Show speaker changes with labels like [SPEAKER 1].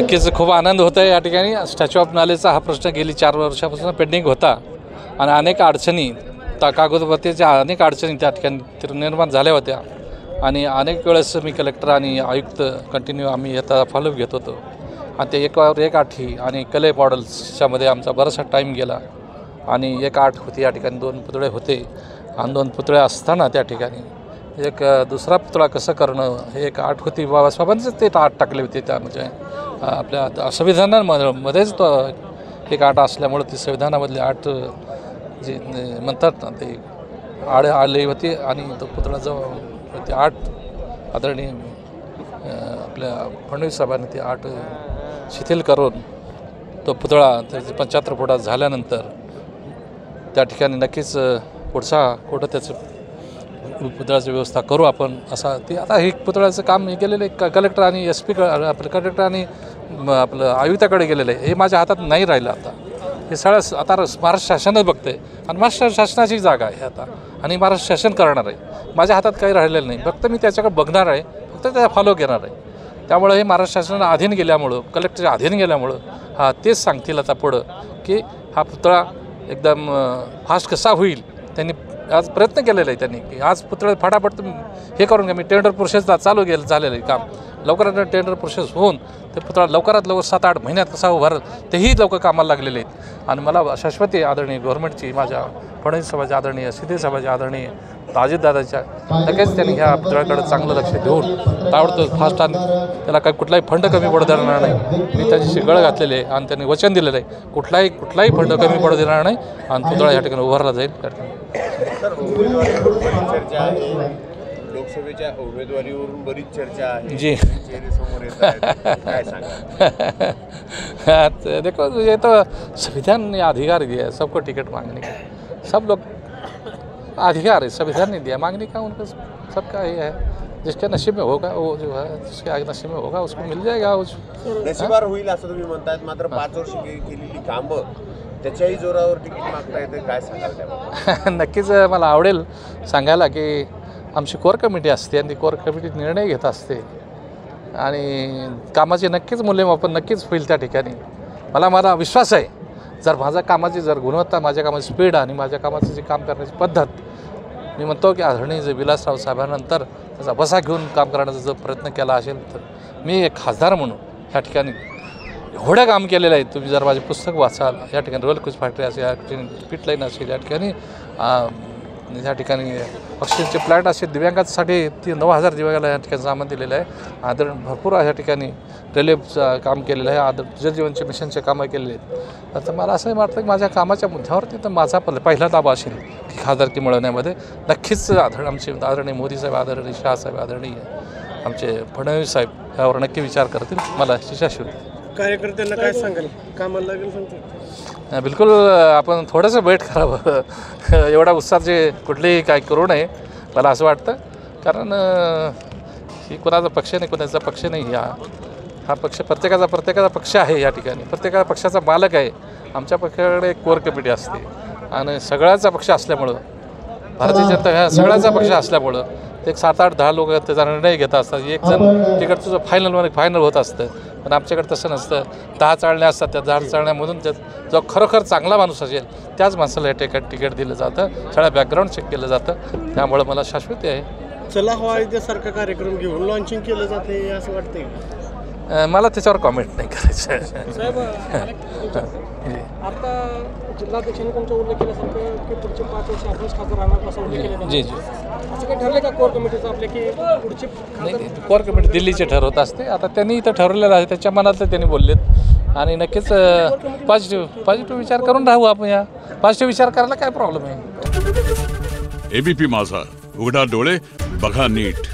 [SPEAKER 1] नक्कीच खूप आनंद होत आहे या ठिकाणी। स्टॅच्यू ऑफ नॉलेजचा हा प्रश्न गेली 4 वर्षापासून पेंडिंग होता आणि अनेक अडचणी कागदपत्रेच्या अनेक अडचणी त्या ठिकाणी निर्माण झाल्या होत्या आणि अनेक वेळेस मी कलेक्टर आणि आयुक्त कंटिन्यू आम्ही याचा फॉलोअप घेत होतो आणि ते एकावर एक आठी आणि कले मॉडेल्सच्यामध्ये आमचा बराचसा टाईम गेला आणि एक आठ होती या ठिकाणी 2 पुतळे होते आणि 2 पुतळे असताना त्या ठिकाणी एक दुसरा पुतळा कसं करणं हे एक आठ होती बाबासाहेबांचंच ते आठ टाकले होते त्या म्हणजे आपल्या संविधानामध्येच तो एक आठ असल्यामुळं ती संविधानामधली आठ जे म्हणतात ना ते आली होती आणि तो पुतळा जो ते आठ आदरणीय आपल्या फडणवीस साहेबांनी ते आठ शिथिल करून तो पुतळा 75 फुटात झाल्यानंतर त्या ठिकाणी नक्कीच पुढचा कुठं त्याचं पुतळ्याची व्यवस्था करू आपण असा ते आता हे पुतळ्याचं काम गेलेलं आहे कलेक्टर आणि SP आपलं कलेक्टर आणि आपलं आयुक्ताकडे गेलेलं आहे। हे माझ्या हातात नाही राहिलं आता हे सगळं आता महाराष्ट्र शासनच बघतं आहे आणि महाराष्ट्र शासनाची जागा आहे आता आणि महाराष्ट्र शासन करणार आहे। माझ्या हातात काही राहिलेलं नाही, फक्त मी त्याच्याकडे बघणार आहे, फक्त त्याचा फॉलो घेणार आहे। त्यामुळे हे महाराष्ट्र शासनाला अधीन गेल्यामुळं कलेक्टरच्या अधीन गेल्यामुळं हा तेच सांगतील आता पुढं की हा पुतळा एकदम फास्ट कसा होईल। त्यांनी आज प्रयत्न केलेला आहे त्यांनी की आज पुतळे फटाफट हे करून घ्या। मी टेंडर प्रोसेस चालू झालेलं आहे काम, लवकरात टेंडर प्रोसेस होऊन ते पुतळा लवकरात लवकर 7-8 महिन्यात कसा उभारेल तेही लोक कामाला लागलेले आहेत आणि मला शाश्वती आदरणीय गव्हर्नमेंटची माझ्या फडणवीस साहेबांच्या आदरणीय शिंदे साहेबांच्या आदरणीय अजितदादाच्या लगेच त्यांनी ह्या पुतळ्याकडे चांगलं लक्ष देऊन ताबडतोब फास्ट आणि त्याला काही कुठलाही फंड कमी पडू देणार नाही। मी त्याची गळ घातलेली आहे आणि त्यांनी वचन दिलेलं आहे कुठलाही फंड कमी पडू देणार नाही आणि पुतळा या ठिकाणी उभारला जाईल।
[SPEAKER 2] लोकसभेच्या उमेदवारीवरून बरीच चर्चा आहे
[SPEAKER 1] जी
[SPEAKER 2] समोर येत आहेत, काय सांगा?
[SPEAKER 1] देखो ये तो संविधान ने अधिकार दिया है सबको टिकट मांगने का, सब लोग अधिकार है, संविधान ने दिया मांगने का, उनको सबका ये है जिसके नसीब में होगा वो जो है जिसके आगे नसीब में होगा उसको मिल जाएगा।
[SPEAKER 2] नशिबार होईल असं तुम्ही म्हणतायत, मात्र 5 वर्ष केलेली कामं त्याच्याही जोरावर तिकीट मागता येते, काय सांगाल त्याबद्दल?
[SPEAKER 1] नक्कीच मला आवडेल सांगायला की आमची कोर कमिटी असते आणि ती कोर कमिटी निर्णय घेत असते आणि कामाचे नक्कीच मूल्यमापन नक्कीच होईल त्या ठिकाणी। मला विश्वास आहे जर माझ्या कामाची जर गुणवत्ता, माझ्या कामाची स्पीड आणि माझ्या कामाची जी काम करण्याची पद्धत, मी म्हणतो की आदरणीय जे विलासराव साहेबांनंतर त्याचा बसा घेऊन काम करण्याचा जर प्रयत्न केला असेल तर मी एक खासदार म्हणून ह्या ठिकाणी एवढं काम केलेलं आहे। तुम्ही जर माझे पुस्तक वाचाल या ठिकाणी रोयल कुच फॅक्टरी असेल, या ठिकाणी पीट लाईन असेल, या ठिकाणी ऑक्सिजनचे प्लांट असेल, दिव्यांगांसाठी 9000 दिव्यांगाला या ठिकाणी सामान दिलेलं आहे। आदरण भरपूर या ठिकाणी रेल्वेचं काम केलेलं आहे, जलजीवनचे मिशनचे कामं केलेले आहेत। तर मला असंही वाटतं की माझ्या कामाच्या मुद्द्यावरती तर माझा पहिला दाबा असेल की खासदारकी मिळवण्यामध्ये नक्कीच आमचे आदरणीय मोदी साहेब, आदरणीय शाह साहेब, आदरणीय आमचे फडणवीस साहेब यावर नक्की विचार करतील। मला शिष्याशिव
[SPEAKER 3] कार्यकर्त्यांना काय सांगाल, कामाला लागेल सांगतो?
[SPEAKER 1] बिलकुल आपण थोडंसं वेट करावं, एवढा उत्साहाचे कुठलेही काय करू नये मला असं वाटतं, कारण ही कोणाचा पक्ष नाही, कोणाचा पक्ष नाही, हा पक्ष प्रत्येकाचा पक्ष आहे या ठिकाणी, प्रत्येकाचा पक्षाचा मालक आहे। आमच्या पक्षाकडे एक कोर कमिटी असते आणि सगळ्याचा पक्ष असल्यामुळं, भारतीय जनता ह्या सगळ्याचा पक्ष असल्यामुळं ते 7-8-10 लोक त्याचा निर्णय घेत असतात। एक जण तिकडचं जो फायनल होत असतं, पण आमच्याकडे तसं नसतं। 10 चाळण्या असतात, त्या 10 चाळण्यामधून जो खरोखर चांगला माणूस असेल त्याच माणसाला तिकीट दिलं जातं, सगळं बॅकग्राऊंड चेक केलं जातं। त्यामुळं मला शाश्वती आहे।
[SPEAKER 3] चला हवा सारखा कार्यक्रम घेऊन लॉन्चिंग केलं जाते असं वाटतंय?
[SPEAKER 1] मला त्याच्यावर कॉमेंट नाही करायचं
[SPEAKER 4] साहेब। आता जिल्हाध्यक्षांनी तुमचा उल्लेख केल्यासारखं की पुढचे 5 वर्ष आपणच खासदार राहणार असा उल्लेख केला।
[SPEAKER 1] जी
[SPEAKER 4] असं काही ठरलं का कोर कमिटीचं आपले की पुढचे?
[SPEAKER 1] नाही, कोर कमिटी दिल्लीचे ठरवत असते। आता त्यांनी इथं ठरवलेलं आहे, त्याच्या मनातलं त्यांनी बोललेत आणि नक्कीच पॉझिटिव्ह विचार करून राहू आपण। या पॉझिटिव्ह विचार करायला काय प्रॉब्लेम आहे?
[SPEAKER 5] ABP माझा, उघडा डोळे बघा नीट।